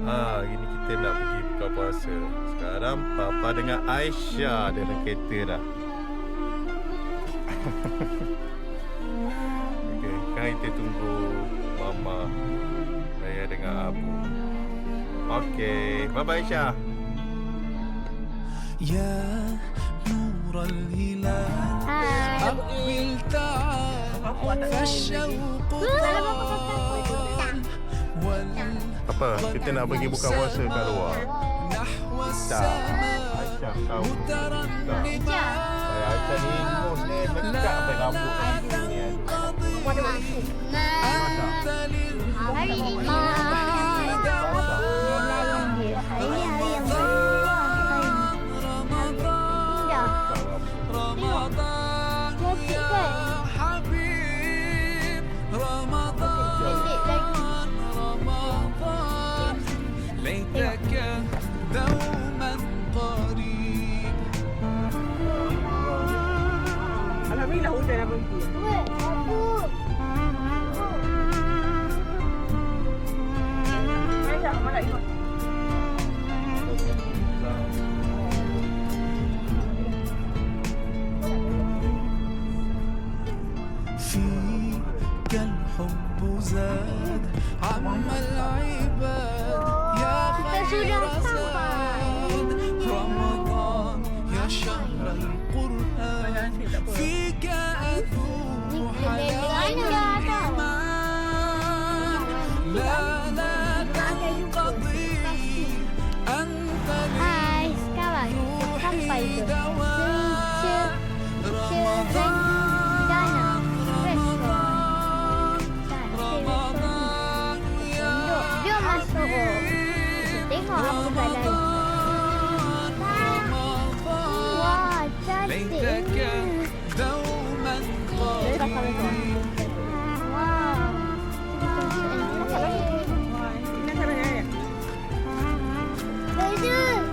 Hari ni kita nak pergi buka puasa. Sekarang Papa dengan Aisyah dalam kereta dah. Okay, sekarang kita tunggu Mama, saya dengan Abu. Okay, bye-bye Aisyah. يا نور الهلال أقبل تعال فالشوق طال Apa? Kita nak pergi buka puasa kat luar. نحو Tak. السماء Aisyah tahu. Tak. مترنما Aisyah ni ingus ni dekat sampai rambut ni. أنت Hari ini رمضان يا حبيب رمضان رمضان ليتك دوما قريب Alhamdulillah hujan dah berhenti. Aisyah, mana ikut? فيك الحب زاد عم العباد يا خير زاد رمضان يا شهر القرآن فيك أذوق حلاوة الإيمان لا لا تنقضي أنت Hai, sekarang kita sampai روحي ke دواء رمضان رمضان يا Dia masuk. Tengok apa kat dalam. Wah, ليتك cantik. دوما قريب Wow. Ini cara ni. Bagus.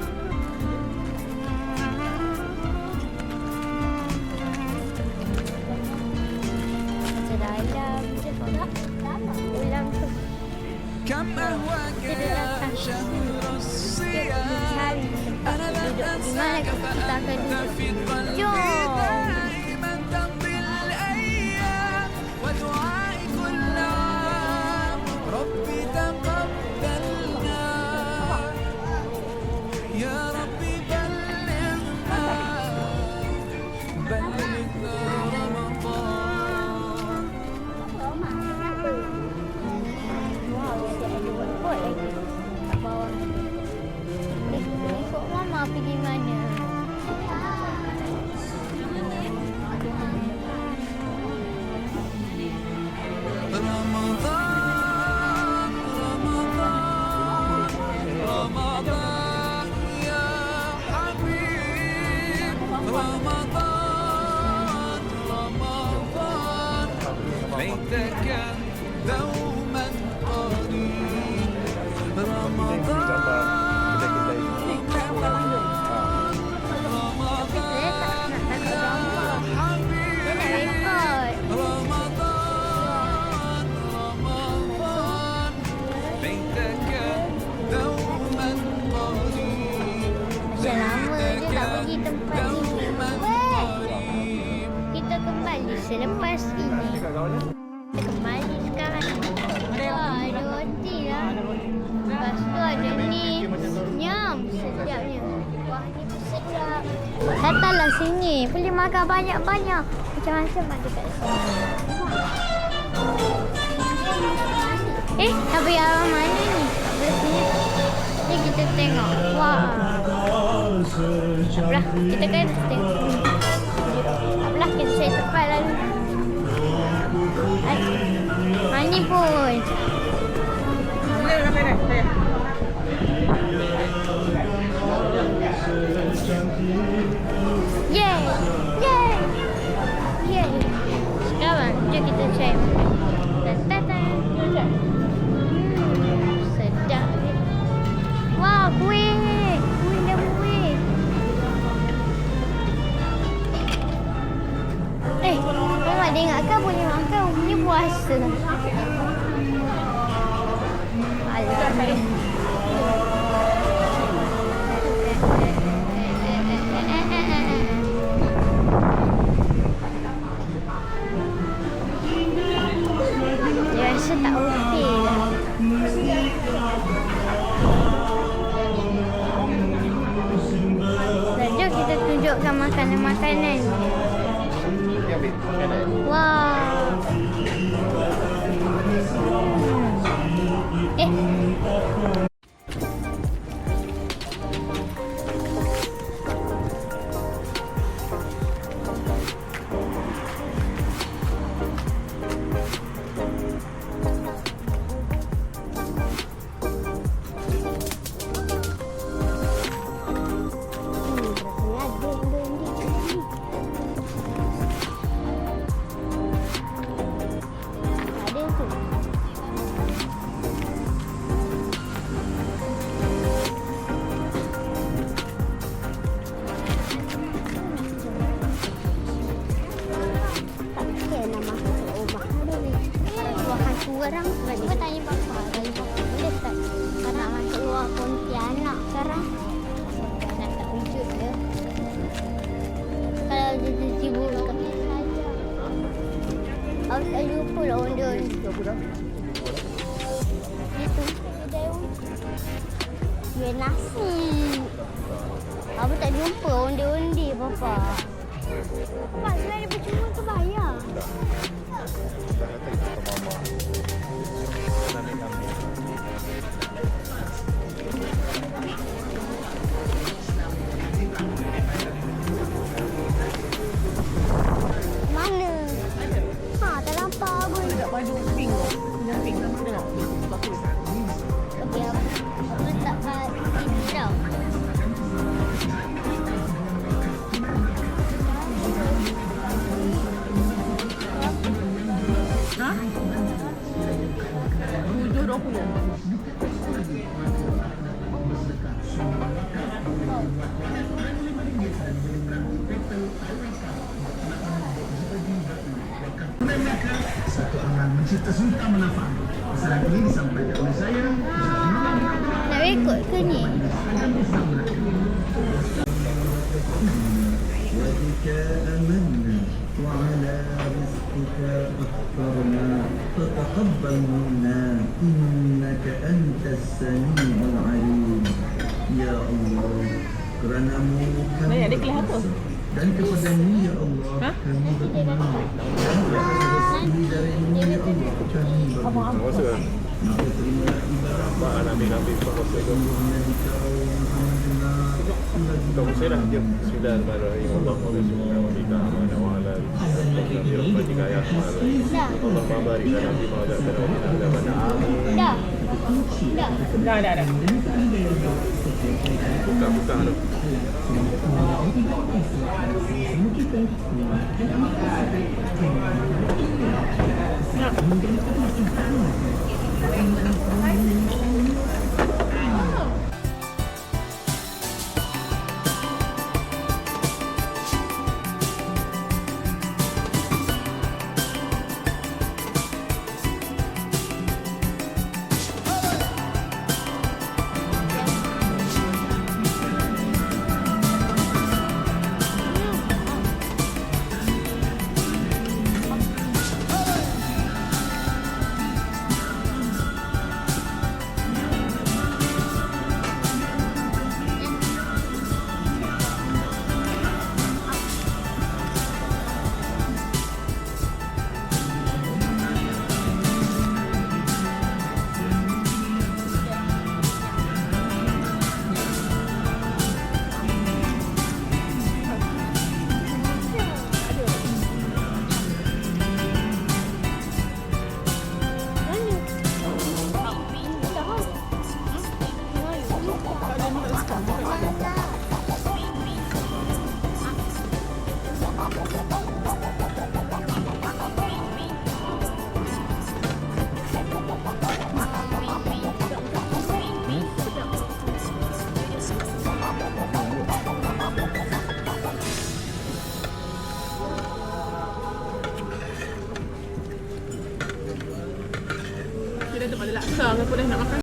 Dalam ulang tu. كم أهواك يا شهر الصيام أنا لا أنساك فأنت في قلبي دائما تمضي الأيام ودعائي كل عام ربي تقبلنا يا ربي بلغنا بلغنا رمضان Wow, saya ada buat lagi kat bawah. Ikut Mama pergi mana? رمضان رمضان رمضان يا حبيب رمضان رمضان ليتك دوما قريب رمضان Saya tak nak tangkap يا gambar. Saya nak حبيب rekod. رمضان رمضان ليتك دوما قريب Dah lama je tak pergi tempat ini. دوما قريب Kita kembali selepas ini. Kita kembali sekarang. Wah, ada roti lah. Lepas tu ada ni. Nyam, sedapnya. Wah, ni tu sedap. Datanglah sini. Boleh makan banyak-banyak. Macam-macam ada kat sini. Tapi arah mana ni? Belah sini. Ni kita tengok. Wah. Belah, kita kan tengok. Belah, kita cari tempat lalu. Ni pun. Bila nak beres? Saya. Yeay! Yeay! Yeay! Sekarang, jom kita cari makan. Tan-tan-tan. Sedap ni. Wah, kuih! Kuih dah kuih. Mama dia ingatkan boleh makan. Ni puasa. Alah. Jom kita tunjukkan makanan-makanan. Dia ambil makanan. Wow. Ada tu. Tak kena nak masuk ke rumah. Tuahan kurang. Cuba tanya bapa. Tanya bapa boleh tak? Kalau nak masuk luar Pontianak sekarang. Nak tak wujud dia. Kalau dia sibuk kat mana saja. Aku tak jumpa lah onde-onde. Itu kedai jual nasi. Aku tak jumpa onde-onde bapa. Pak, sebenarnya percuma ke bayar? Tak. Dah kata itu ke mama. Nak ambil. Mana? Ha, tak nampak pun. Dekat baju pink tu. Yang pink tu. Tengok. Bagus. Okey, aku letak kat sini tau. Ha? 7.20. Satu amal mencipta sultan manfaat. Masalah ini disampaikan oleh saya. Nak rekod ke ni? وبك آمنا وعلى رزقك أفطرنا فتقبل منا إنك أنت السميع العليم يا الله kerana-Mu kami Banyak dia kelas apa? dan kepada-Mu ya Allah kami beriman dan rezeki dari-Mu ya Allah kami berdoa. Puasa kan? Maka terimalah ibadah Mak nak ambil puasa tu. sesungguhnya Engkau Maha Mendengar Kau mesti dah dia. Bismillahirrahmanirrahim. Allahumma salli wa bika amana wa ala alihi wa jika ayat Dah. Allahumma barik lana fi ma razaqtana wa qina adzaban nar. Dah. Dah. Dah. Buka tu. Kita tempat ada laksa ke apa dah nak makan.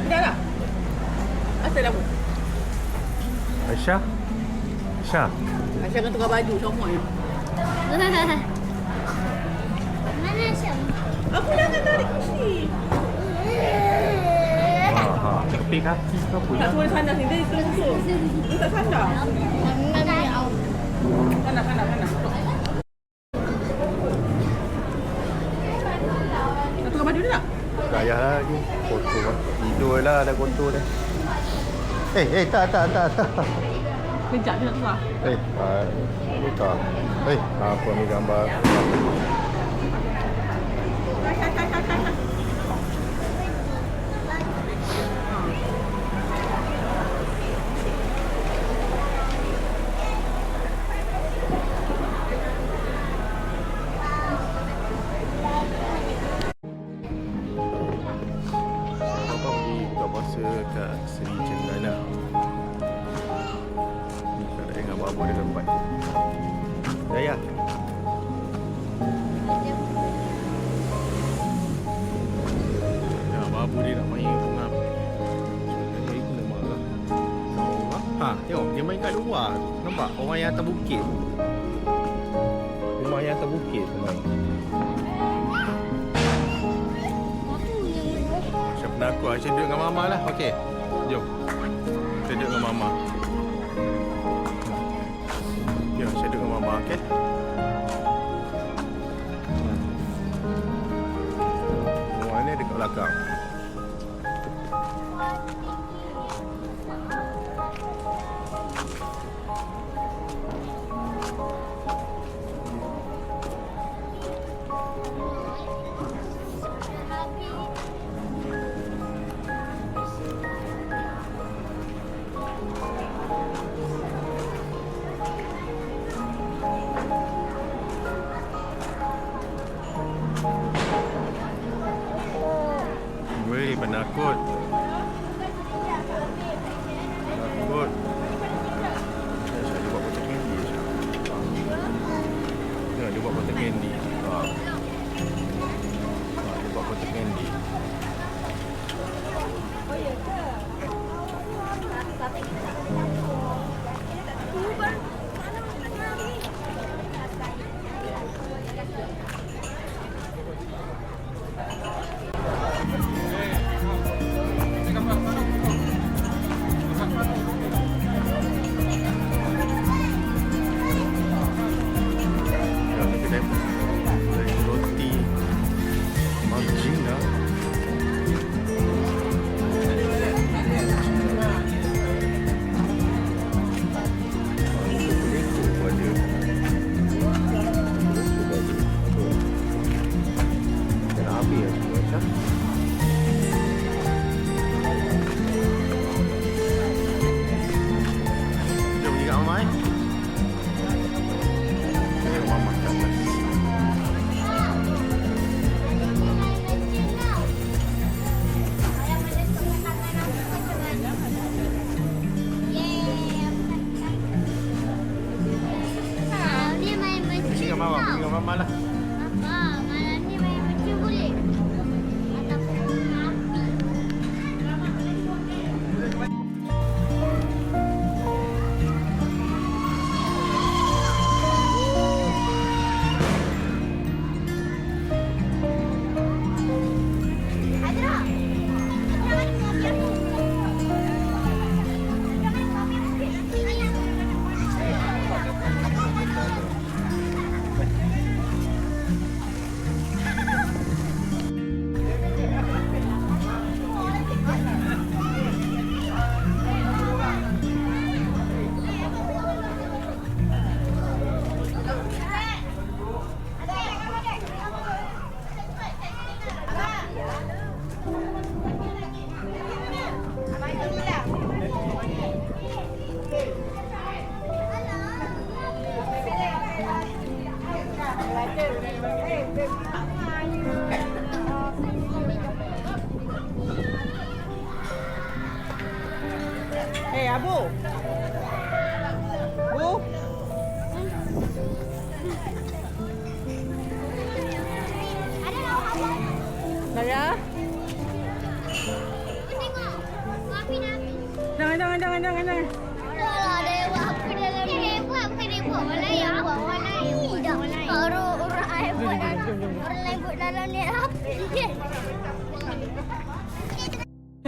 Dah lah. Asal dah pun. Aisyah. Aisyah. Aisyah kan tukar baju semua ya. Mana Syam? Aku dah nak tarik kursi. Kopi kaki ke apa? Tak tulisan dah sini, dia tulis susu. Dia tak sandar. Nanti au. Sandar. Nak tukar baju dia tak? Tak payah lagi. Kotor lah. Tidur lah dah kotor dah. Tak. Kejap dia nak tukar. Buka. Apa ni gambar? Abang pergi buka puasa kat Seri Cendana. Ni keadaan dengan abang dia tempat. Jaya. Ya, babu dia nak main bunga. Saya pun dah marah. Tengok dia main kat luar. Nampak orang yang atas bukit. Rumah yang atas bukit tu main. Macam penakut. Aisyah duduk dengan mama lah. Okey. Jom. Kita duduk dengan mama. Ya, saya duduk dengan mama, okey? Rumah ni dekat belakang. Weh, penakut. Penakut. Saya dia buat kotak candy. Ya, dia buat kotak candy. Dia buat kotak candy. Roti Margina. Kena habis lah semua, Syah. Jom pergi kat Mama Tengok Mama kat atas. Dia main Pergi kat Mama, pergi kat Mama lah. Malam ni main macam boleh. Ataupun api. Adra, ada kopi aku. Abu. Bu. Naya. Tengok. Api dah habis. Jangan. Alah, dewa apa dalam ni? Dewa bukan dewa. Orang lain. Orang lain. Orang lain buat dalam. Orang lain buat dalam ni api.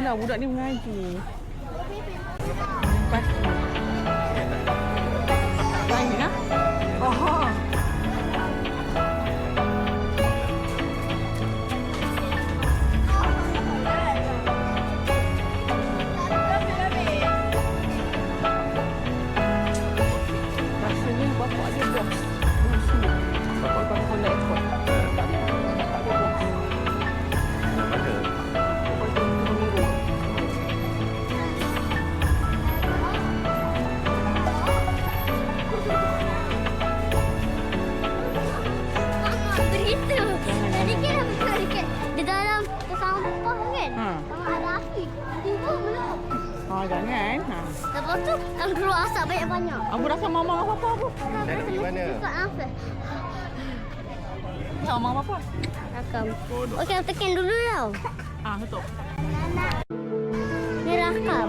benar budak ni mengaji. Lepas. Lain ni lah. Oh. Rasanya bapak dia box. Bapak nak ekor. Tak ada box. Berita. Tadi kan aku tengok dekat di dalam sampah kan. Ada api. Tiba meluk. Jangan. Lepas tu kalau keluar asap banyak-banyak. Abu rasa mama apa Abu? Nak pergi mana? Cepat apa? Tak mama apa? Rakam. Bodoh. Okey, tekan dulu tau. Tutup. Ni rakam.